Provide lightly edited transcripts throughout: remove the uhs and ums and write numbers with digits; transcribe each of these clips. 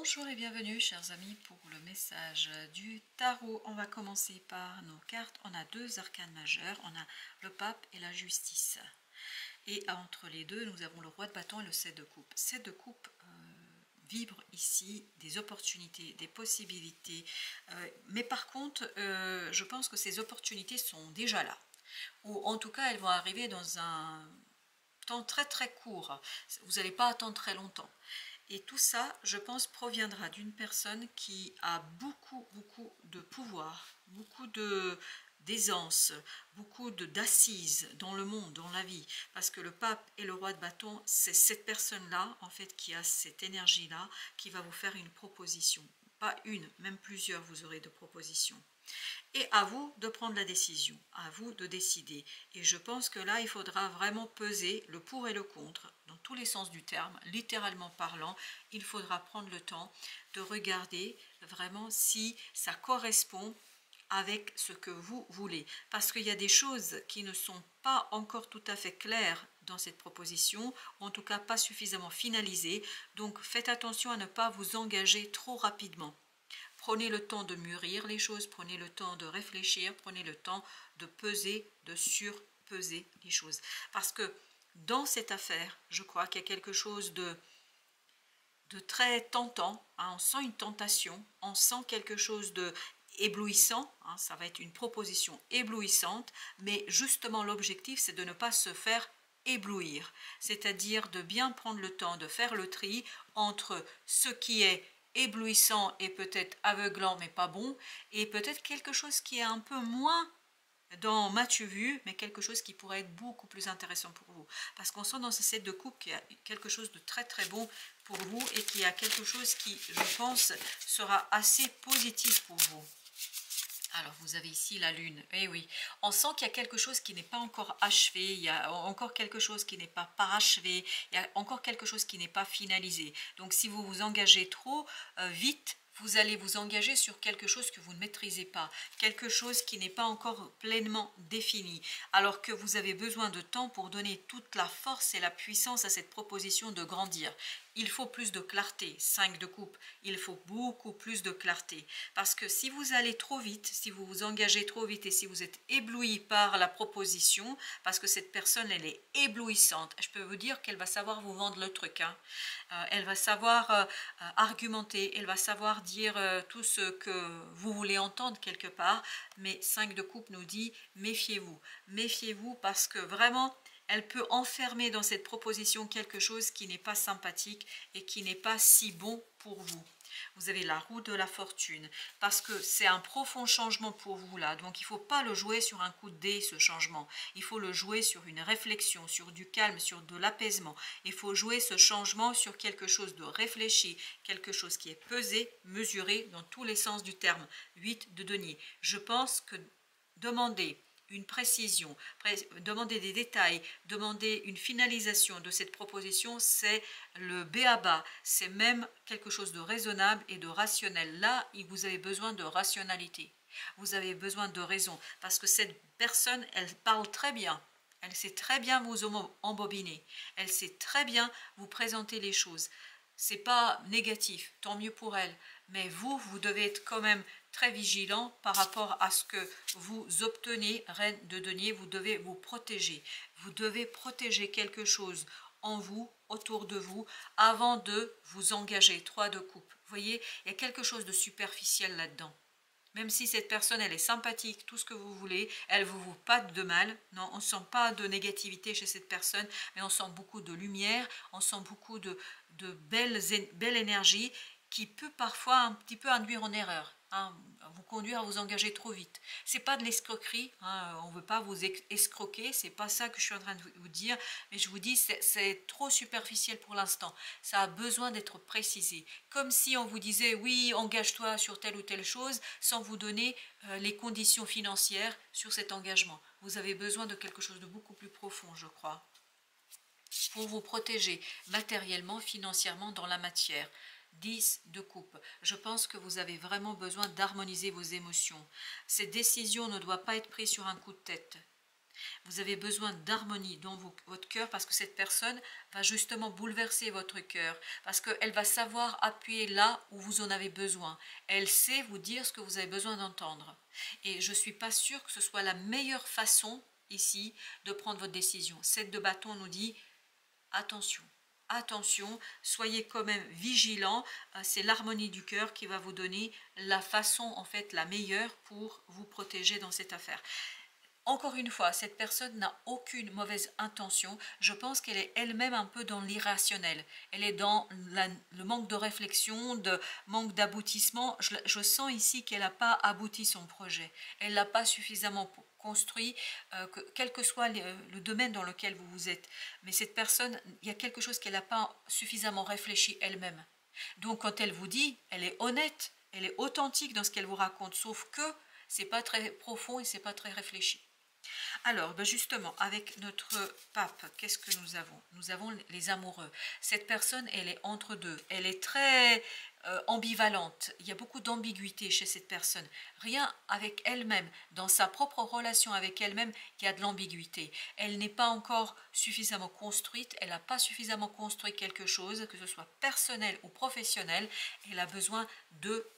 Bonjour et bienvenue chers amis pour le message du tarot. On va commencer par nos cartes. On a deux arcanes majeurs, on a le pape et la justice. Et entre les deux, nous avons le roi de bâton et le 7 de coupe. 7 de coupe vibre ici des opportunités, des possibilités. Mais par contre, je pense que ces opportunités sont déjà là. Ou en tout cas, elles vont arriver dans un temps très très court. Vous n'allez pas attendre très longtemps. Et tout ça, je pense, proviendra d'une personne qui a beaucoup de pouvoir, beaucoup d'aisance, beaucoup d'assises dans le monde, dans la vie. Parce que le pape et le roi de bâton, c'est cette personne-là, en fait, qui a cette énergie-là, qui va vous faire une proposition. Pas une, même plusieurs, vous aurez de propositions. Et à vous de prendre la décision, à vous de décider. Et je pense que là, il faudra vraiment peser le pour et le contre, dans tous les sens du terme, littéralement parlant. Il faudra prendre le temps de regarder vraiment si ça correspond avec ce que vous voulez. Parce qu'il y a des choses qui ne sont pas encore tout à fait claires dans cette proposition, ou en tout cas pas suffisamment finalisées. Donc faites attention à ne pas vous engager trop rapidement. Prenez le temps de mûrir les choses, prenez le temps de réfléchir, prenez le temps de peser, de surpeser les choses. Parce que dans cette affaire, je crois qu'il y a quelque chose de très tentant, hein, on sent une tentation, on sent quelque chose de éblouissant, hein, ça va être une proposition éblouissante, mais justement l'objectif c'est de ne pas se faire éblouir, c'est-à-dire de bien prendre le temps de faire le tri entre ce qui est éblouissant et peut-être aveuglant mais pas bon, et peut-être quelque chose qui est un peu moins dans m'as-tu vu, mais quelque chose qui pourrait être beaucoup plus intéressant pour vous. Parce qu'on sent dans ce set de coupe qu'il y a quelque chose de très très bon pour vous et qu'il y a quelque chose qui, je pense, sera assez positif pour vous. Alors, vous avez ici la lune. Eh oui, on sent qu'il y a quelque chose qui n'est pas encore achevé, il y a encore quelque chose qui n'est pas parachevé, il y a encore quelque chose qui n'est pas finalisé. Donc, si vous vous engagez trop vite, vous allez vous engager sur quelque chose que vous ne maîtrisez pas, quelque chose qui n'est pas encore pleinement défini, alors que vous avez besoin de temps pour donner toute la force et la puissance à cette proposition de grandir. Il faut plus de clarté, 5 de coupe, il faut beaucoup plus de clarté. Parce que si vous allez trop vite, si vous vous engagez trop vite et si vous êtes ébloui par la proposition, parce que cette personne, elle est éblouissante, je peux vous dire qu'elle va savoir vous vendre le truc. Hein. Elle va savoir argumenter, elle va savoir dire tout ce que vous voulez entendre quelque part. Mais 5 de coupe nous dit, méfiez-vous. Méfiez-vous parce que vraiment, elle peut enfermer dans cette proposition quelque chose qui n'est pas sympathique et qui n'est pas si bon pour vous. Vous avez la roue de la fortune, parce que c'est un profond changement pour vous là, donc il ne faut pas le jouer sur un coup de dé ce changement, il faut le jouer sur une réflexion, sur du calme, sur de l'apaisement, il faut jouer ce changement sur quelque chose de réfléchi, quelque chose qui est pesé, mesuré dans tous les sens du terme. 8 de denier, je pense que demander une précision, demander des détails, demander une finalisation de cette proposition, c'est le b.a.-ba, c'est même quelque chose de raisonnable et de rationnel. Là, vous avez besoin de rationalité, vous avez besoin de raison, parce que cette personne, elle parle très bien, elle sait très bien vous embobiner, elle sait très bien vous présenter les choses. C'est pas négatif, tant mieux pour elle, mais vous devez être quand même très vigilant par rapport à ce que vous obtenez, reine de denier. Vous devez vous protéger, vous devez protéger quelque chose en vous, autour de vous, avant de vous engager. 3 de coupe, vous voyez, il y a quelque chose de superficiel là-dedans. Même si cette personne, elle est sympathique, tout ce que vous voulez, elle ne vous veut pas de mal. Non, on ne sent pas de négativité chez cette personne, mais on sent beaucoup de lumière, on sent beaucoup de belle énergie qui peut parfois un petit peu induire en erreur, hein, vous conduire à vous engager trop vite. C'est pas de l'escroquerie, hein, on ne veut pas vous escroquer, c'est pas ça que je suis en train de vous dire, mais je vous dis c'est trop superficiel pour l'instant. Ça a besoin d'être précisé, comme si on vous disait oui, engage-toi sur telle ou telle chose, sans vous donner les conditions financières sur cet engagement. Vous avez besoin de quelque chose de beaucoup plus profond, je crois, pour vous protéger matériellement, financièrement, dans la matière. 10 de coupe. Je pense que vous avez vraiment besoin d'harmoniser vos émotions. Cette décision ne doit pas être prise sur un coup de tête. Vous avez besoin d'harmonie dans votre cœur parce que cette personne va justement bouleverser votre cœur. Parce qu'elle va savoir appuyer là où vous en avez besoin. Elle sait vous dire ce que vous avez besoin d'entendre. Et je ne suis pas sûre que ce soit la meilleure façon ici de prendre votre décision. 7 de bâton nous dit attention. Attention, soyez quand même vigilants, c'est l'harmonie du cœur qui va vous donner la façon en fait la meilleure pour vous protéger dans cette affaire. Encore une fois, cette personne n'a aucune mauvaise intention. Je pense qu'elle est elle-même un peu dans l'irrationnel. Elle est dans le manque de réflexion, de manque d'aboutissement. Je sens ici qu'elle n'a pas abouti son projet. Elle l'a pas suffisamment construit, quel que soit le domaine dans lequel vous vous êtes. Mais cette personne, il y a quelque chose qu'elle n'a pas suffisamment réfléchi elle-même. Donc quand elle vous dit, elle est honnête, elle est authentique dans ce qu'elle vous raconte, sauf que c'est pas très profond et c'est pas très réfléchi. Alors, ben justement, avec notre pape, qu'est-ce que nous avons? Nous avons les amoureux. Cette personne, elle est entre deux. Elle est très ambivalente. Il y a beaucoup d'ambiguïté chez cette personne. Rien avec elle-même. Dans sa propre relation avec elle-même, il y a de l'ambiguïté. Elle n'est pas encore suffisamment construite. Elle n'a pas suffisamment construit quelque chose, que ce soit personnel ou professionnel. Elle a besoin de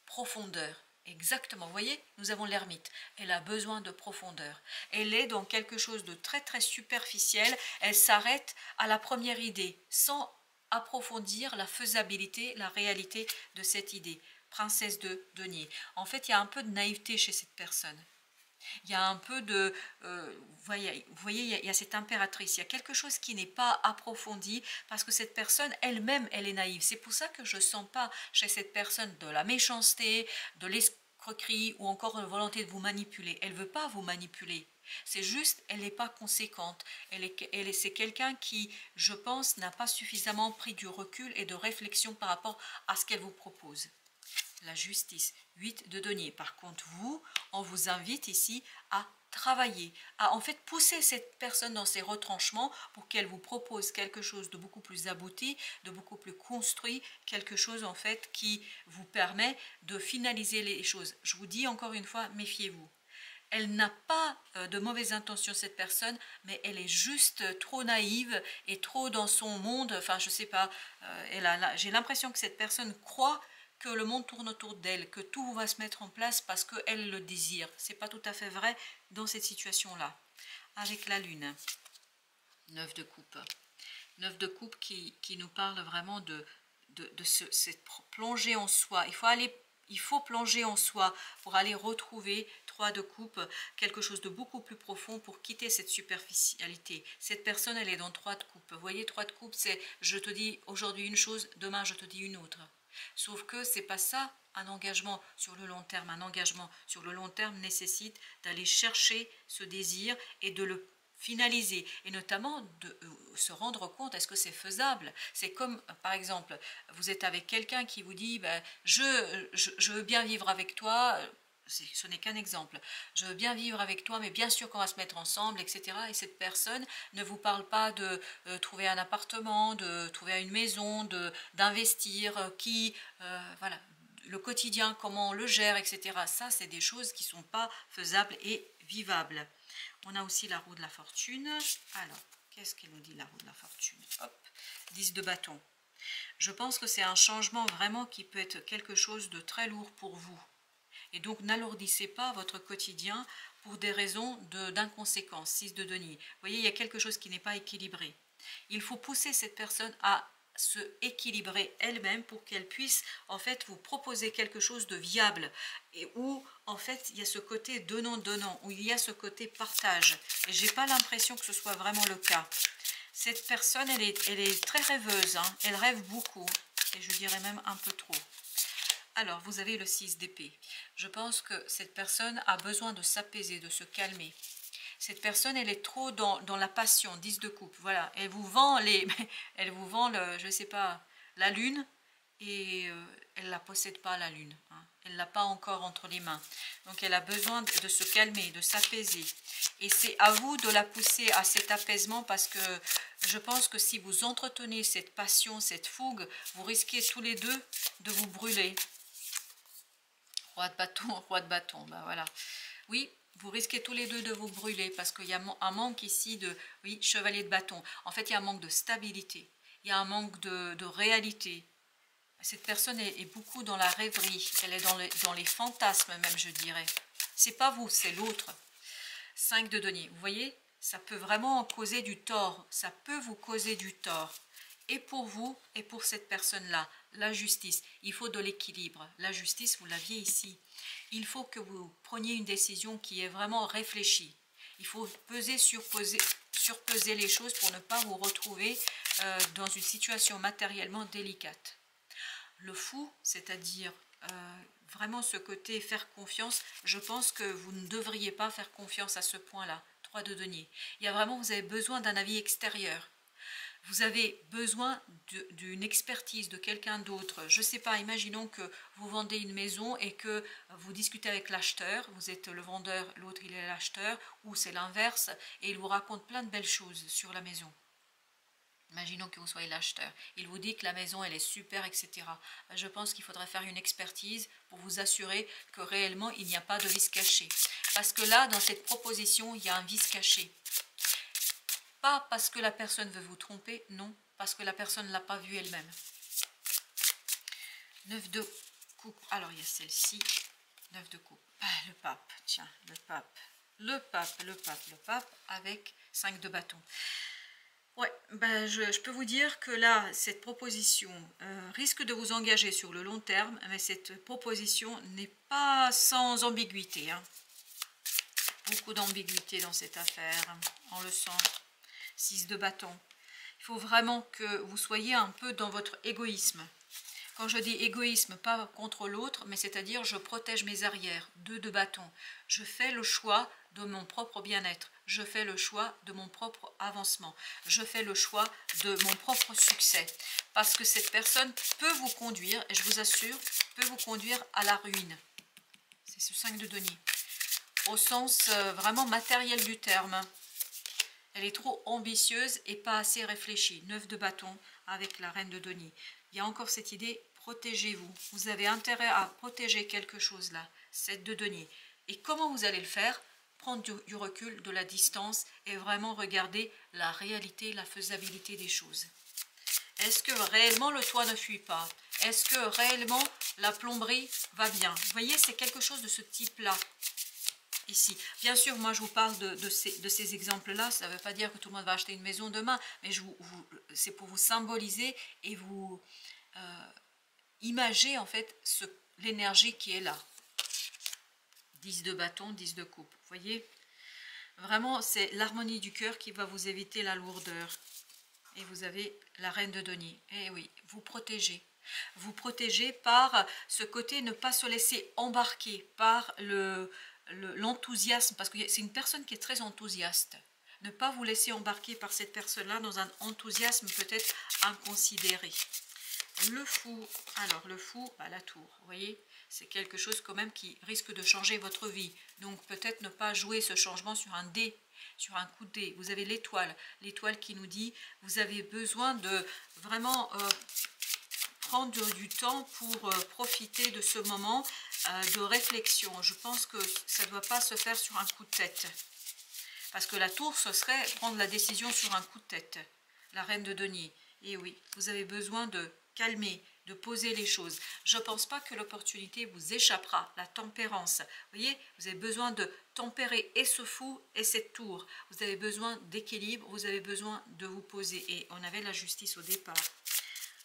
profondeur. Exactement, vous voyez, nous avons l'ermite, elle a besoin de profondeur. Elle est dans quelque chose de très très superficiel, elle s'arrête à la première idée, sans approfondir la faisabilité, la réalité de cette idée. Princesse de denier. En fait, il y a un peu de naïveté chez cette personne. Il y a un peu de, vous voyez, il y a cette impératrice, il y a quelque chose qui n'est pas approfondi parce que cette personne elle-même, elle est naïve. C'est pour ça que je ne sens pas chez cette personne de la méchanceté, de l'escroquerie ou encore une volonté de vous manipuler. Elle ne veut pas vous manipuler. C'est juste, elle n'est pas conséquente. C'est quelqu'un qui, je pense, n'a pas suffisamment pris du recul et de réflexion par rapport à ce qu'elle vous propose. La justice, 8 de denier. Par contre, vous, on vous invite ici à travailler, à en fait pousser cette personne dans ses retranchements pour qu'elle vous propose quelque chose de beaucoup plus abouti, de beaucoup plus construit, quelque chose en fait qui vous permet de finaliser les choses. Je vous dis encore une fois, méfiez-vous. Elle n'a pas de mauvaises intentions, cette personne, mais elle est juste trop naïve et trop dans son monde. Enfin, je sais pas, j'ai l'impression que cette personne croit que le monde tourne autour d'elle, que tout va se mettre en place parce qu'elle le désire. Ce n'est pas tout à fait vrai dans cette situation-là. Avec la lune, 9 de coupe. 9 de coupe qui nous parle vraiment de cette plongée en soi. Il faut plonger en soi pour aller retrouver 3 de coupe, quelque chose de beaucoup plus profond pour quitter cette superficialité. Cette personne, elle est dans 3 de coupe. Vous voyez, 3 de coupe, c'est je te dis aujourd'hui une chose, demain je te dis une autre. Sauf que c'est pas ça un engagement sur le long terme. Un engagement sur le long terme nécessite d'aller chercher ce désir et de le finaliser et notamment de se rendre compte est-ce que c'est faisable. C'est comme par exemple vous êtes avec quelqu'un qui vous dit ben, je veux bien vivre avec toi. Ce n'est qu'un exemple. Je veux bien vivre avec toi, mais bien sûr qu'on va se mettre ensemble, etc. Et cette personne ne vous parle pas de trouver un appartement, de trouver une maison, d'investir, voilà, le quotidien, comment on le gère, etc. Ça, c'est des choses qui ne sont pas faisables et vivables. On a aussi la roue de la fortune. Alors, qu'est-ce qu'il nous dit la roue de la fortune? Hop, 10 de bâton. Je pense que c'est un changement vraiment qui peut être quelque chose de très lourd pour vous. Et donc, n'alourdissez pas votre quotidien pour des raisons d'inconséquence. 6 de denier. Vous voyez, il y a quelque chose qui n'est pas équilibré. Il faut pousser cette personne à se équilibrer elle-même pour qu'elle puisse en fait vous proposer quelque chose de viable et où en fait il y a ce côté donnant-donnant, où il y a ce côté partage. Et j'ai pas l'impression que ce soit vraiment le cas. Cette personne, elle est très rêveuse, hein. Elle rêve beaucoup et je dirais même un peu trop. Alors, vous avez le 6 d'épée. Je pense que cette personne a besoin de s'apaiser, de se calmer. Cette personne, elle est trop dans la passion, 10 de coupe. Voilà, elle vous vend, je sais pas, la lune et elle ne la possède pas, la lune. Hein. Elle ne l'a pas encore entre les mains. Donc, elle a besoin de se calmer, de s'apaiser. Et c'est à vous de la pousser à cet apaisement parce que je pense que si vous entretenez cette passion, cette fougue, vous risquez tous les deux de vous brûler. Roi de bâton, ben voilà. Oui, Vous risquez tous les deux de vous brûler parce qu'il y a un manque ici de, oui, chevalier de bâton. En fait, il y a un manque de stabilité, il y a un manque de réalité. Cette personne est beaucoup dans la rêverie, elle est dans les fantasmes même, je dirais. C'est pas vous, c'est l'autre. 5 de denier, vous voyez, ça peut vraiment causer du tort, ça peut vous causer du tort. Et pour vous, et pour cette personne-là, la justice, il faut de l'équilibre. La justice, vous l'aviez ici. Il faut que vous preniez une décision qui est vraiment réfléchie. Il faut surpeser les choses pour ne pas vous retrouver dans une situation matériellement délicate. Le fou, c'est-à-dire vraiment ce côté faire confiance, je pense que vous ne devriez pas faire confiance à ce point-là. 3 de denier. Il y a vraiment, vous avez besoin d'un avis extérieur. Vous avez besoin d'une expertise de quelqu'un d'autre. Je ne sais pas, imaginons que vous vendez une maison et que vous discutez avec l'acheteur, vous êtes le vendeur, l'autre il est l'acheteur, ou c'est l'inverse, et il vous raconte plein de belles choses sur la maison. Imaginons que vous soyez l'acheteur. Il vous dit que la maison elle est super, etc. Je pense qu'il faudrait faire une expertise pour vous assurer que réellement il n'y a pas de vice caché. Parce que là, dans cette proposition, il y a un vice caché. Pas parce que la personne veut vous tromper, non, parce que la personne ne l'a pas vu elle-même. 9 de coupe. Alors, il y a celle-ci. 9 de coupe. Ah, le pape, tiens, le pape. Le pape, avec 5 de bâton. Ouais, ben je peux vous dire que là, cette proposition risque de vous engager sur le long terme, mais cette proposition n'est pas sans ambiguïté. Hein. Beaucoup d'ambiguïté dans cette affaire, on le sent. 6 de bâton. Il faut vraiment que vous soyez un peu dans votre égoïsme. Quand je dis égoïsme, pas contre l'autre, mais c'est-à-dire je protège mes arrières. 2 de bâton. Je fais le choix de mon propre bien-être. Je fais le choix de mon propre avancement. Je fais le choix de mon propre succès. Parce que cette personne peut vous conduire, et je vous assure, peut vous conduire à la ruine. C'est ce 5 de denier. Au sens vraiment matériel du terme. Elle est trop ambitieuse et pas assez réfléchie. 9 de bâton avec la reine de denier. Il y a encore cette idée, protégez-vous. Vous avez intérêt à protéger quelque chose là. 7 de denier. Et comment vous allez le faire? Prendre du recul, de la distance et vraiment regarder la réalité, la faisabilité des choses. Est-ce que réellement le toit ne fuit pas? Est-ce que réellement la plomberie va bien? Vous voyez, c'est quelque chose de ce type-là. Ici. Bien sûr, moi je vous parle de ces exemples-là, ça ne veut pas dire que tout le monde va acheter une maison demain, mais c'est pour vous symboliser et vous imager en fait l'énergie qui est là. 10 de bâton, 10 de coupe, vous voyez? Vraiment, c'est l'harmonie du cœur qui va vous éviter la lourdeur. Et vous avez la reine de denier. Eh oui, vous protégez. Vous protégez par ce côté ne pas se laisser embarquer par l'enthousiasme, parce que c'est une personne qui est très enthousiaste. Ne pas vous laisser embarquer par cette personne-là dans un enthousiasme peut-être inconsidéré. Le fou, alors le fou, bah, la tour, vous voyez, c'est quelque chose quand même qui risque de changer votre vie. Donc peut-être ne pas jouer ce changement sur un dé, sur un coup de dé. Vous avez l'étoile qui nous dit, vous avez besoin de vraiment prendre du temps pour profiter de ce moment de réflexion. Je pense que ça ne doit pas se faire sur un coup de tête. Parce que la tour, ce serait prendre la décision sur un coup de tête. La reine de denier. Et oui, vous avez besoin de calmer, de poser les choses. Je ne pense pas que l'opportunité vous échappera. La tempérance. Vous voyez, vous avez besoin de tempérer et ce fou et cette tour. Vous avez besoin d'équilibre, vous avez besoin de vous poser. Et on avait la justice au départ.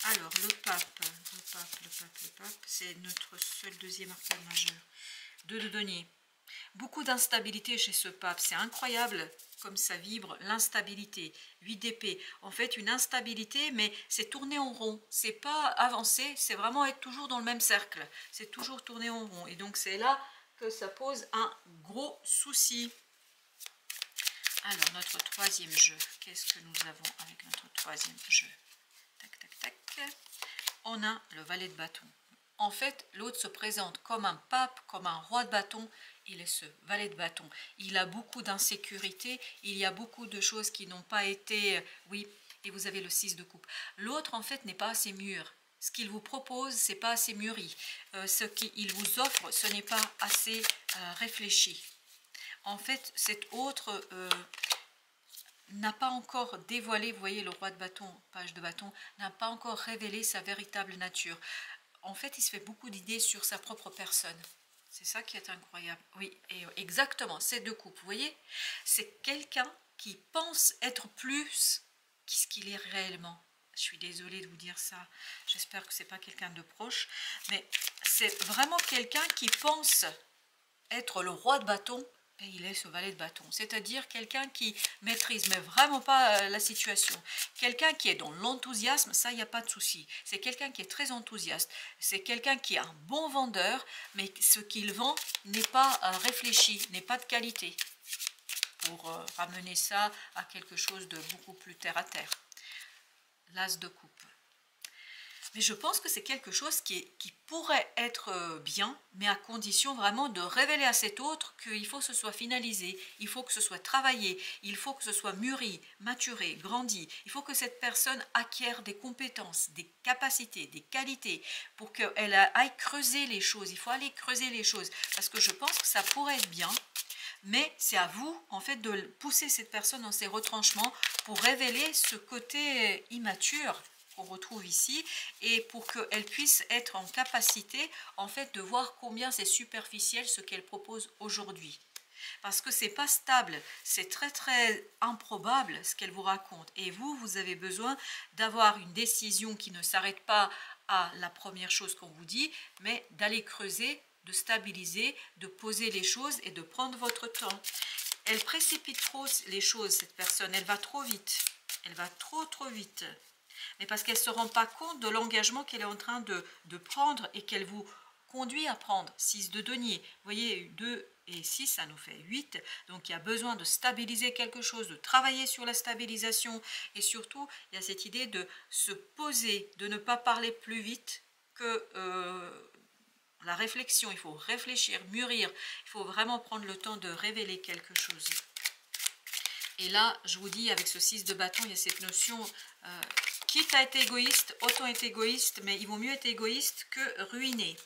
Alors, le pape, c'est notre seul deuxième arcane majeur. 2 de denier. Beaucoup d'instabilité chez ce pape, c'est incroyable comme ça vibre, l'instabilité. 8 d'épée, en fait une instabilité, mais c'est tourner en rond, c'est pas avancer, c'est vraiment être toujours dans le même cercle, c'est toujours tourner en rond, et donc c'est là que ça pose un gros souci. Alors, notre troisième jeu, qu'est-ce que nous avons avec notre troisième jeu? Tac, tac, tac. On a le valet de bâton. En fait, l'autre se présente comme un pape, comme un roi de bâton. Il est ce valet de bâton. Il a beaucoup d'insécurité, il y a beaucoup de choses qui n'ont pas été... Oui, et vous avez le 6 de coupe. L'autre, en fait, n'est pas assez mûr. Ce qu'il vous propose, c'est pas assez mûri. Ce qu'il vous offre, ce n'est pas assez réfléchi. en fait, cet autre n'a pas encore dévoilé, vous voyez le roi de bâton, page de bâton, n'a pas encore révélé sa véritable nature. En fait, il se fait beaucoup d'idées sur sa propre personne. C'est ça qui est incroyable. Oui, et exactement, ces deux coupes, vous voyez, c'est quelqu'un qui pense être plus qu'est-ce qu'il est réellement. Je suis désolée de vous dire ça, j'espère que c'est pas quelqu'un de proche, mais c'est vraiment quelqu'un qui pense être le roi de bâton, et il est ce valet de bâton, c'est-à-dire quelqu'un qui maîtrise mais vraiment pas la situation, quelqu'un qui est dans l'enthousiasme, ça il n'y a pas de souci, c'est quelqu'un qui est très enthousiaste, c'est quelqu'un qui est un bon vendeur, mais ce qu'il vend n'est pas réfléchi, n'est pas de qualité, pour ramener ça à quelque chose de beaucoup plus terre à terre. L'as de coupe. Mais je pense que c'est quelque chose qui pourrait être bien, mais à condition vraiment de révéler à cet autre qu'il faut que ce soit finalisé, il faut que ce soit travaillé, il faut que ce soit mûri, maturé, grandi. Il faut que cette personne acquiert des compétences, des capacités, des qualités pour qu'elle aille creuser les choses. Il faut aller creuser les choses parce que je pense que ça pourrait être bien. Mais c'est à vous, en fait, de pousser cette personne dans ses retranchements pour révéler ce côté immature qu'on retrouve ici et pour qu'elle puisse être en capacité, en fait, de voir combien c'est superficiel ce qu'elle propose aujourd'hui. Parce que c'est pas stable, c'est très très improbable ce qu'elle vous raconte. Et vous, vous avez besoin d'avoir une décision qui ne s'arrête pas à la première chose qu'on vous dit, mais d'aller creuser, de stabiliser, de poser les choses et de prendre votre temps. Elle précipite trop les choses, cette personne, elle va trop vite, elle va trop vite. Mais parce qu'elle ne se rend pas compte de l'engagement qu'elle est en train de prendre et qu'elle vous conduit à prendre. 6 de denier, vous voyez, 2 et 6, ça nous fait 8. Donc il y a besoin de stabiliser quelque chose, de travailler sur la stabilisation. Et surtout, il y a cette idée de se poser, de ne pas parler plus vite que la réflexion. Il faut réfléchir, mûrir. Il faut vraiment prendre le temps de révéler quelque chose. Et là, je vous dis, avec ce 6 de bâton, il y a cette notion, quitte à être égoïste, autant être égoïste, mais il vaut mieux être égoïste que ruiné.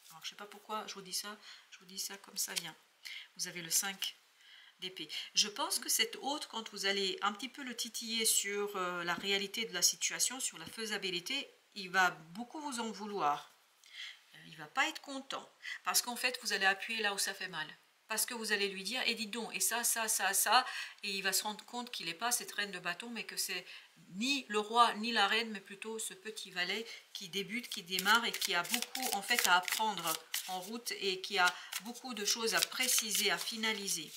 Alors, je ne sais pas pourquoi je vous dis ça comme ça vient. Vous avez le 5 d'épée. Je pense que cet autre, quand vous allez un petit peu le titiller sur la réalité de la situation, sur la faisabilité, il va beaucoup vous en vouloir. Il ne va pas être content, parce qu'en fait, vous allez appuyer là où ça fait mal. Parce que vous allez lui dire, et dites donc, et ça, et il va se rendre compte qu'il n'est pas cette reine de bâton, mais que c'est ni le roi, ni la reine, mais plutôt ce petit valet qui débute, qui démarre, et qui a beaucoup, en fait, à apprendre en route, et qui a beaucoup de choses à préciser, à finaliser.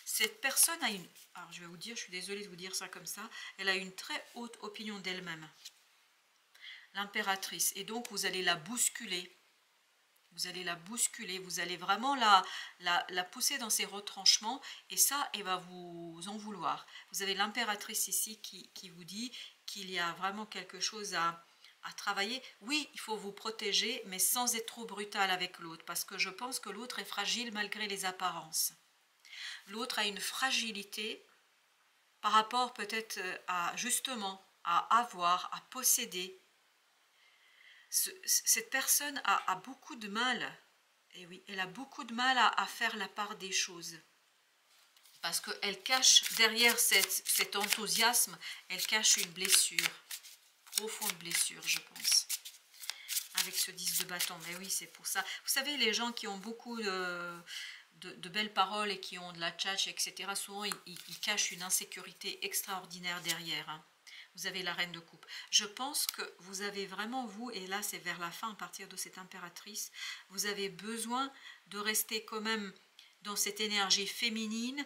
Cette personne a une, alors je vais vous dire, je suis désolée de vous dire ça comme ça, elle a une très haute opinion d'elle-même. L'impératrice, et donc vous allez la bousculer. Vous allez la bousculer, vous allez vraiment la pousser dans ses retranchements et ça, elle va vous en vouloir. Vous avez l'impératrice ici qui vous dit qu'il y a vraiment quelque chose à travailler. Oui, il faut vous protéger, mais sans être trop brutal avec l'autre, parce que je pense que l'autre est fragile malgré les apparences. L'autre a une fragilité par rapport peut-être à justement à avoir, à posséder. Cette personne a beaucoup de mal, et oui, elle a beaucoup de mal à faire la part des choses. Parce qu'elle cache, derrière cet enthousiasme, elle cache une blessure, profonde blessure, je pense. Avec ce 10 de bâton, mais oui, c'est pour ça. Vous savez, les gens qui ont beaucoup de belles paroles et qui ont de la tchatch, etc., souvent, ils cachent une insécurité extraordinaire derrière, hein. Vous avez la reine de coupe. Je pense que vous avez vraiment, vous, et là c'est vers la fin, à partir de cette impératrice, vous avez besoin de rester quand même dans cette énergie féminine,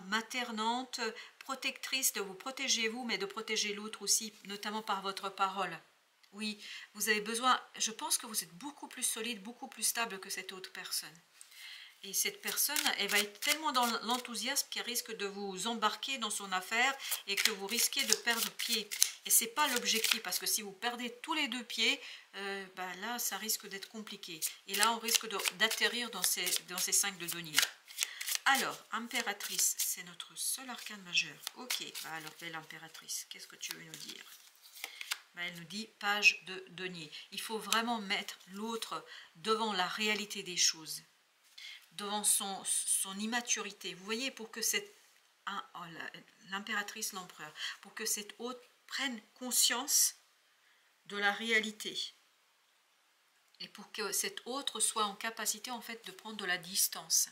maternante, protectrice, de vous protéger vous, mais de protéger l'autre aussi, notamment par votre parole. Oui, vous avez besoin, je pense que vous êtes beaucoup plus solide, beaucoup plus stable que cette autre personne. Et cette personne, elle va être tellement dans l'enthousiasme qu'elle risque de vous embarquer dans son affaire et que vous risquez de perdre pied. Et ce n'est pas l'objectif, parce que si vous perdez tous les deux pieds, là, ça risque d'être compliqué. Et là, on risque d'atterrir dans ces 5 de denier. Alors, impératrice, c'est notre seul arcane majeur. Ok, alors, belle impératrice, qu'est-ce que tu veux nous dire? Elle nous dit page de denier. Il faut vraiment mettre l'autre devant la réalité des choses. devant son immaturité. Vous voyez, pour que l'impératrice, l'empereur, pour que cet autre prenne conscience de la réalité. Et pour que cet autre soit en capacité en fait de prendre de la distance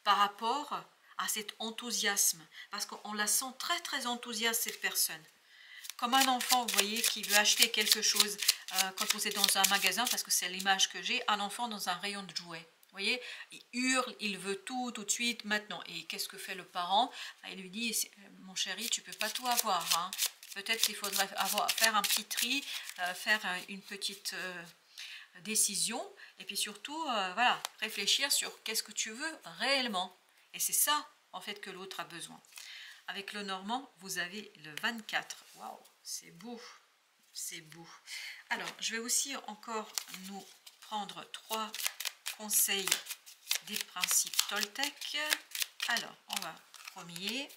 par rapport à cet enthousiasme. Parce qu'on la sent très très enthousiaste cette personne. Comme un enfant, vous voyez, qui veut acheter quelque chose quand vous êtes dans un magasin, parce que c'est l'image que j'ai, un enfant dans un rayon de jouets. Vous voyez, il hurle, il veut tout de suite, maintenant. Et qu'est-ce que fait le parent? Il lui dit, mon chéri, tu peux pas tout avoir. Hein. Peut-être qu'il faudrait faire un petit tri, faire une petite décision, et puis surtout, voilà, réfléchir sur qu'est-ce que tu veux réellement. Et c'est ça, en fait, que l'autre a besoin. Avec le normand, vous avez le 24. Waouh, c'est beau, c'est beau. Alors, je vais aussi encore nous prendre 3 conseils des principes Toltec. Alors, on va premier,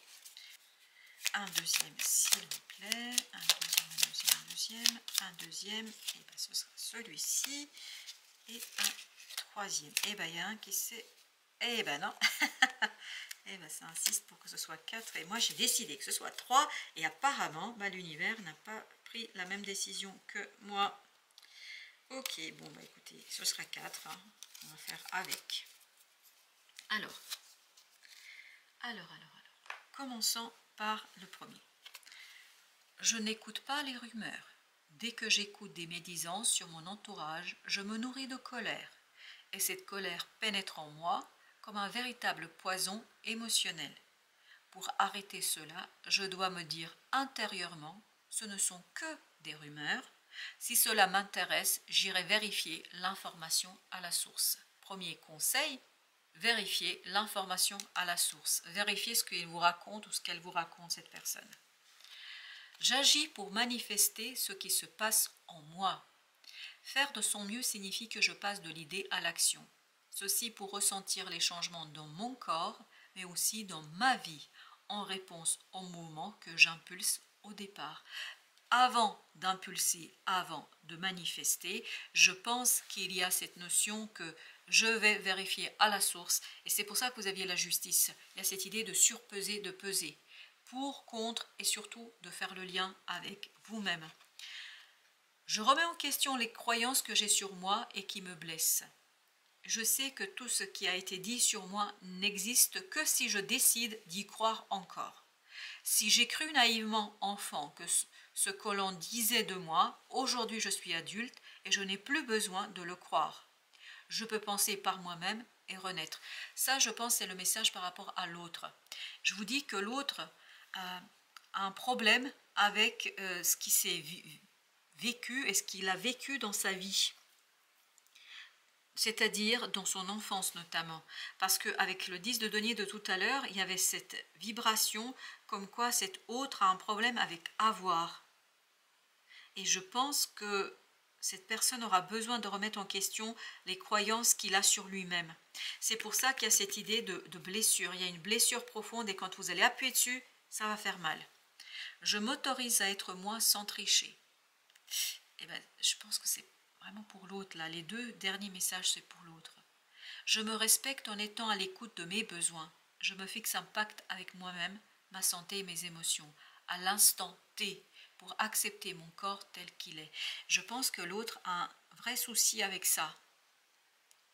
un deuxième, s'il vous plaît, un deuxième, et bien ce sera celui-ci, et un troisième. Et bien, il y a un qui s'est... Eh ben non. Et bien ça insiste pour que ce soit 4, et moi j'ai décidé que ce soit 3, et apparemment l'univers n'a pas pris la même décision que moi. Ok, bon bah écoutez, ce sera 4, hein. On va faire avec. Alors, commençons par le premier. Je n'écoute pas les rumeurs. Dès que j'écoute des médisances sur mon entourage, je me nourris de colère, et cette colère pénètre en moi comme un véritable poison émotionnel. Pour arrêter cela, je dois me dire intérieurement, ce ne sont que des rumeurs. Si cela m'intéresse, j'irai vérifier l'information à la source. Premier conseil, vérifiez l'information à la source. Vérifiez ce qu'il vous raconte ou ce qu'elle vous raconte, cette personne. J'agis pour manifester ce qui se passe en moi. Faire de son mieux signifie que je passe de l'idée à l'action. Ceci pour ressentir les changements dans mon corps, mais aussi dans ma vie, en réponse au mouvement que j'impulse au départ. Avant d'impulser, avant de manifester, je pense qu'il y a cette notion que je vais vérifier à la source, et c'est pour ça que vous aviez la justice. Il y a cette idée de surpeser, de peser, pour, contre, et surtout de faire le lien avec vous-même. Je remets en question les croyances que j'ai sur moi et qui me blessent. Je sais que tout ce qui a été dit sur moi n'existe que si je décide d'y croire encore. Si j'ai cru naïvement enfant que ce que l'on disait de moi, aujourd'hui je suis adulte et je n'ai plus besoin de le croire. Je peux penser par moi-même et renaître. Ça, je pense, c'est le message par rapport à l'autre. Je vous dis que l'autre a un problème avec ce qui s'est vécu et ce qu'il a vécu dans sa vie. C'est-à-dire dans son enfance notamment, parce qu'avec le 10 de denier de tout à l'heure, il y avait cette vibration comme quoi cet autre a un problème avec avoir. Et je pense que cette personne aura besoin de remettre en question les croyances qu'il a sur lui-même. C'est pour ça qu'il y a cette idée de blessure. Il y a une blessure profonde et quand vous allez appuyer dessus, ça va faire mal. Je m'autorise à être moi sans tricher. Et ben, je pense que c'est vraiment pour l'autre, là. Les 2 derniers messages, c'est pour l'autre. Je me respecte en étant à l'écoute de mes besoins. Je me fixe un pacte avec moi-même, ma santé et mes émotions, à l'instant T, pour accepter mon corps tel qu'il est. Je pense que l'autre a un vrai souci avec ça.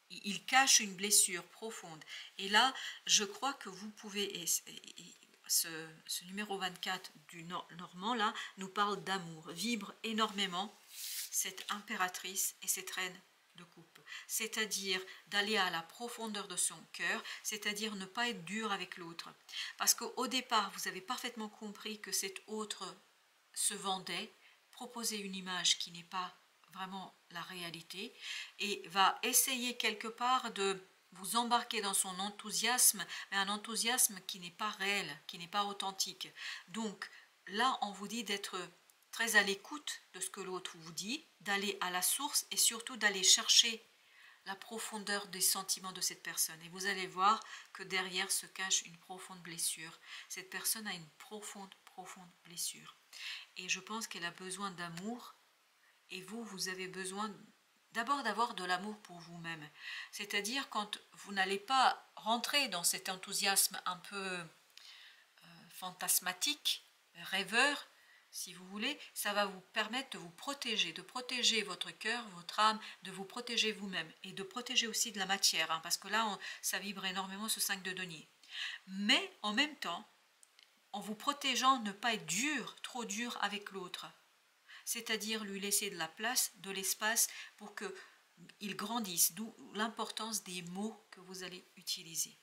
Il cache une blessure profonde. Et là, je crois que vous pouvez... Ce numéro 24 du Normand, là, nous parle d'amour, vibre énormément cette impératrice et cette reine de coupe, c'est-à-dire d'aller à la profondeur de son cœur, c'est-à-dire ne pas être dur avec l'autre. Parce qu'au départ, vous avez parfaitement compris que cet autre se vendait, proposait une image qui n'est pas vraiment la réalité, et va essayer quelque part de vous embarquer dans son enthousiasme, mais un enthousiasme qui n'est pas réel, qui n'est pas authentique. Donc là, on vous dit d'être très à l'écoute de ce que l'autre vous dit, d'aller à la source et surtout d'aller chercher la profondeur des sentiments de cette personne. Et vous allez voir que derrière se cache une profonde blessure. Cette personne a une profonde blessure. Et je pense qu'elle a besoin d'amour. Et vous avez besoin d'abord d'avoir de l'amour pour vous-même. C'est-à-dire quand vous n'allez pas rentrer dans cet enthousiasme un peu fantasmatique, rêveur, si vous voulez, ça va vous permettre de protéger votre cœur, votre âme, de vous protéger vous-même et de protéger aussi de la matière, hein, parce que là, ça vibre énormément ce 5 de denier. Mais en même temps, en vous protégeant, ne pas être dur, trop dur avec l'autre. C'est-à-dire lui laisser de la place, de l'espace pour qu'il grandisse, d'où l'importance des mots que vous allez utiliser.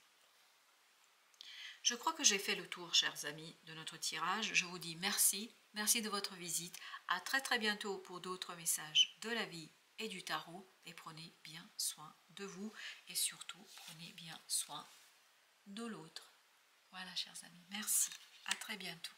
Je crois que j'ai fait le tour, chers amis, de notre tirage. Je vous dis merci, merci de votre visite. À très très bientôt pour d'autres messages de la vie et du tarot. Et prenez bien soin de vous et surtout prenez bien soin de l'autre. Voilà, chers amis, merci. À très bientôt.